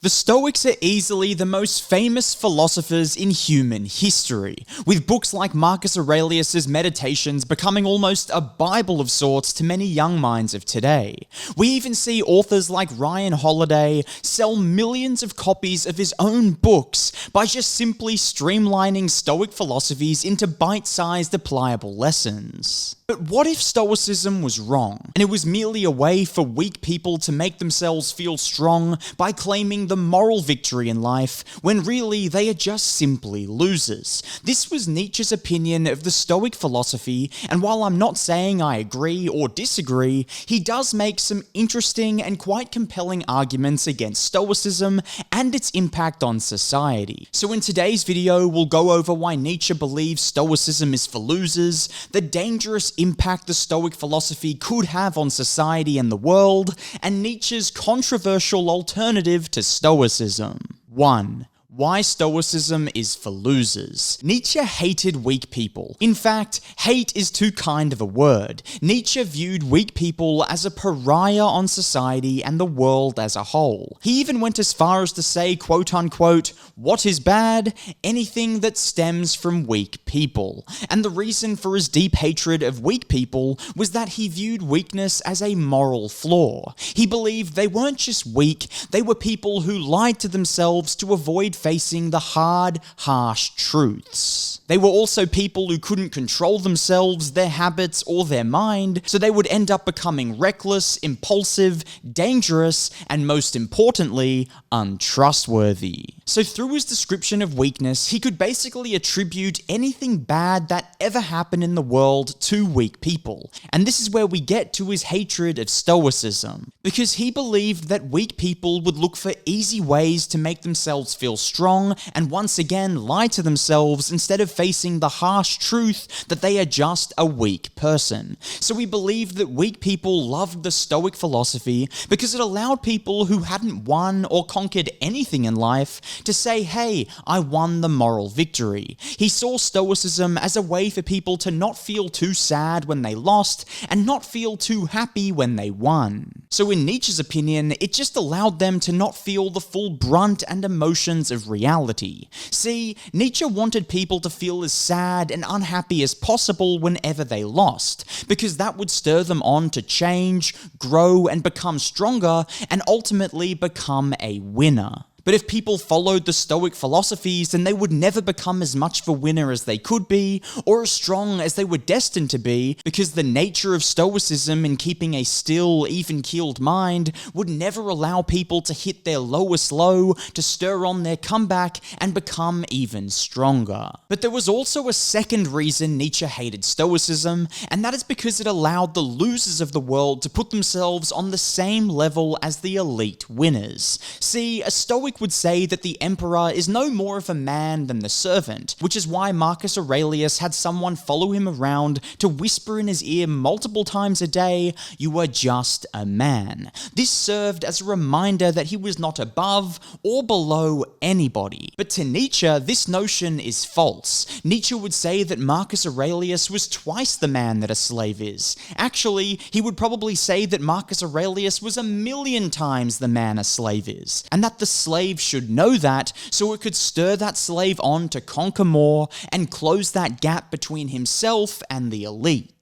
The Stoics are easily the most famous philosophers in human history, with books like Marcus Aurelius' Meditations becoming almost a Bible of sorts to many young minds of today. We even see authors like Ryan Holiday sell millions of copies of his own books by just simply streamlining Stoic philosophies into bite-sized applicable lessons. But what if Stoicism was wrong, and it was merely a way for weak people to make themselves feel strong by claiming the moral victory in life, when really they are just simply losers? This was Nietzsche's opinion of the Stoic philosophy, and while I'm not saying I agree or disagree, he does make some interesting and quite compelling arguments against Stoicism and its impact on society. So in today's video, we'll go over why Nietzsche believes Stoicism is for losers, the dangerous impact the Stoic philosophy could have on society and the world, and Nietzsche's controversial alternative to Stoicism. 1. Why Stoicism is for losers. Nietzsche hated weak people. In fact, hate is too kind of a word. Nietzsche viewed weak people as a pariah on society and the world as a whole. He even went as far as to say, quote unquote, "What is bad? Anything that stems from weak people." And the reason for his deep hatred of weak people was that he viewed weakness as a moral flaw. He believed they weren't just weak, they were people who lied to themselves to avoid facing the hard, harsh truths. They were also people who couldn't control themselves, their habits, or their mind, so they would end up becoming reckless, impulsive, dangerous, and most importantly, untrustworthy. So through his description of weakness, he could basically attribute anything bad that ever happened in the world to weak people. And this is where we get to his hatred of Stoicism, because he believed that weak people would look for easy ways to make themselves feel strong and once again lie to themselves instead of facing the harsh truth that they are just a weak person. So he believed that weak people loved the Stoic philosophy because it allowed people who hadn't won or conquered anything in life to say, hey, I won the moral victory. He saw Stoicism as a way for people to not feel too sad when they lost and not feel too happy when they won. So in Nietzsche's opinion, it just allowed them to not feel the full brunt and emotions of reality. See, Nietzsche wanted people to feel as sad and unhappy as possible whenever they lost, because that would stir them on to change, grow, and become stronger, and ultimately become a winner. But if people followed the Stoic philosophies, then they would never become as much of a winner as they could be, or as strong as they were destined to be, because the nature of Stoicism in keeping a still, even-keeled mind would never allow people to hit their lowest low, to stir on their comeback, and become even stronger. But there was also a second reason Nietzsche hated Stoicism, and that is because it allowed the losers of the world to put themselves on the same level as the elite winners. See, a Stoic would say that the emperor is no more of a man than the servant, which is why Marcus Aurelius had someone follow him around to whisper in his ear multiple times a day, "You are just a man." This served as a reminder that he was not above or below anybody. But to Nietzsche, this notion is false. Nietzsche would say that Marcus Aurelius was twice the man that a slave is. Actually, he would probably say that Marcus Aurelius was 1,000,000 times the man a slave is, and that the slave should know that, so it could stir that slave on to conquer more and close that gap between himself and the elite.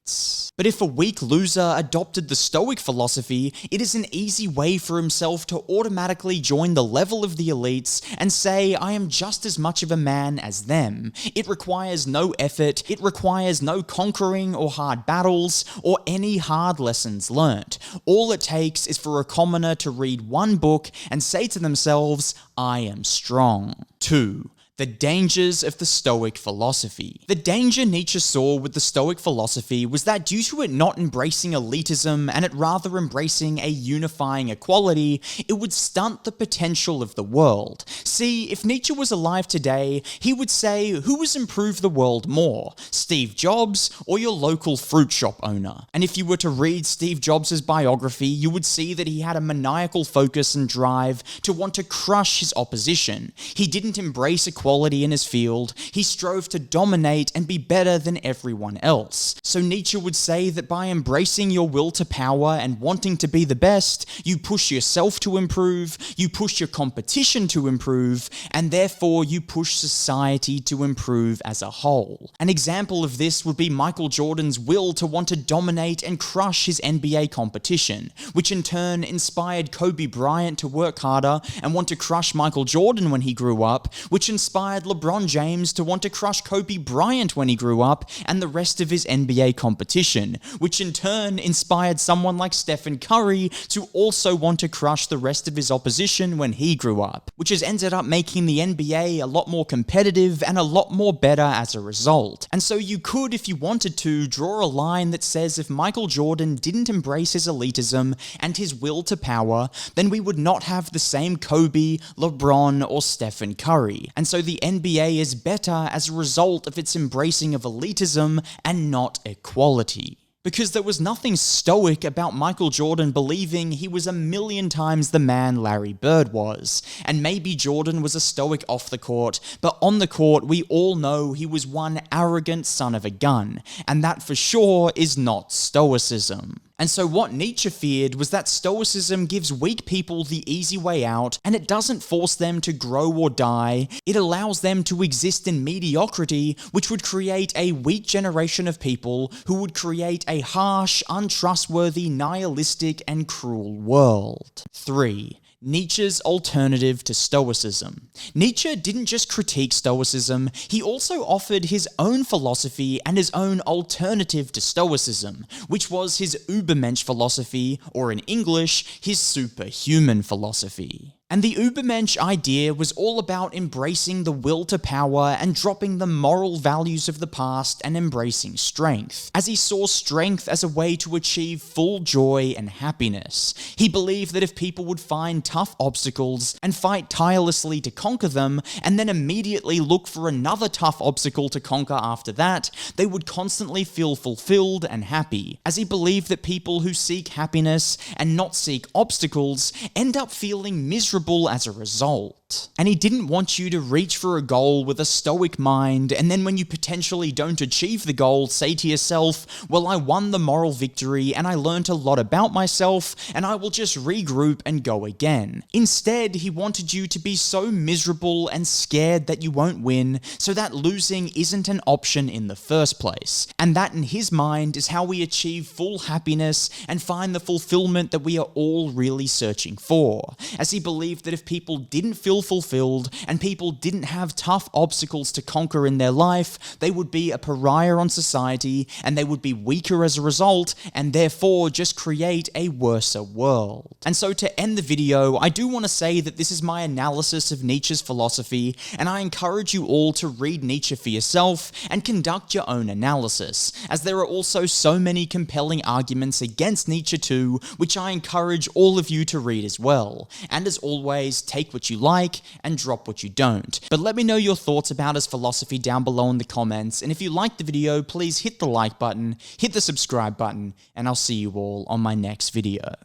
But if a weak loser adopted the Stoic philosophy, it is an easy way for himself to automatically join the level of the elites and say, I am just as much of a man as them. It requires no effort, it requires no conquering or hard battles, or any hard lessons learnt. All it takes is for a commoner to read one book and say to themselves, I am strong. 2. The dangers of the Stoic philosophy. The danger Nietzsche saw with the Stoic philosophy was that due to it not embracing elitism and it rather embracing a unifying equality, it would stunt the potential of the world. See, if Nietzsche was alive today, he would say, who has improved the world more, Steve Jobs or your local fruit shop owner? And if you were to read Steve Jobs' biography, you would see that he had a maniacal focus and drive to want to crush his opposition. He didn't embrace equality equality in his field, he strove to dominate and be better than everyone else. So Nietzsche would say that by embracing your will to power and wanting to be the best, you push yourself to improve, you push your competition to improve, and therefore you push society to improve as a whole. An example of this would be Michael Jordan's will to want to dominate and crush his NBA competition, which in turn inspired Kobe Bryant to work harder and want to crush Michael Jordan when he grew up, which inspired LeBron James to want to crush Kobe Bryant when he grew up and the rest of his NBA competition, which in turn inspired someone like Stephen Curry to also want to crush the rest of his opposition when he grew up, which has ended up making the NBA a lot more competitive and a lot more better as a result. And so you could, if you wanted to, draw a line that says if Michael Jordan didn't embrace his elitism and his will to power, then we would not have the same Kobe, LeBron, or Stephen Curry. And so the NBA is better as a result of its embracing of elitism and not equality. Because there was nothing stoic about Michael Jordan believing he was a million times the man Larry Bird was. And maybe Jordan was a stoic off the court, but on the court we all know he was one arrogant son of a gun. And that for sure is not Stoicism. And so what Nietzsche feared was that Stoicism gives weak people the easy way out, and it doesn't force them to grow or die. It allows them to exist in mediocrity, which would create a weak generation of people who would create a harsh, untrustworthy, nihilistic, and cruel world. 3. Nietzsche's alternative to Stoicism. Nietzsche didn't just critique Stoicism, he also offered his own philosophy and his own alternative to Stoicism, which was his Übermensch philosophy, or in English, his superhuman philosophy. And the Übermensch idea was all about embracing the will to power and dropping the moral values of the past and embracing strength, as he saw strength as a way to achieve full joy and happiness. He believed that if people would find tough obstacles and fight tirelessly to conquer them, and then immediately look for another tough obstacle to conquer after that, they would constantly feel fulfilled and happy, as he believed that people who seek happiness and not seek obstacles end up feeling miserable as a result. And he didn't want you to reach for a goal with a stoic mind, and then when you potentially don't achieve the goal, say to yourself, well, I won the moral victory and I learned a lot about myself, and I will just regroup and go again. Instead, he wanted you to be so miserable and scared that you won't win, so that losing isn't an option in the first place. And that, in his mind, is how we achieve full happiness and find the fulfillment that we are all really searching for, as he believed that if people didn't feel fulfilled and people didn't have tough obstacles to conquer in their life, they would be a pariah on society and they would be weaker as a result, and therefore just create a worser world. And so to end the video, I do want to say that this is my analysis of Nietzsche's philosophy, and I encourage you all to read Nietzsche for yourself and conduct your own analysis, as there are also so many compelling arguments against Nietzsche too, which I encourage all of you to read as well. And as always, take what you like and drop what you don't. But let me know your thoughts about his philosophy down below in the comments, and if you liked the video, please hit the like button, hit the subscribe button, and I'll see you all on my next video.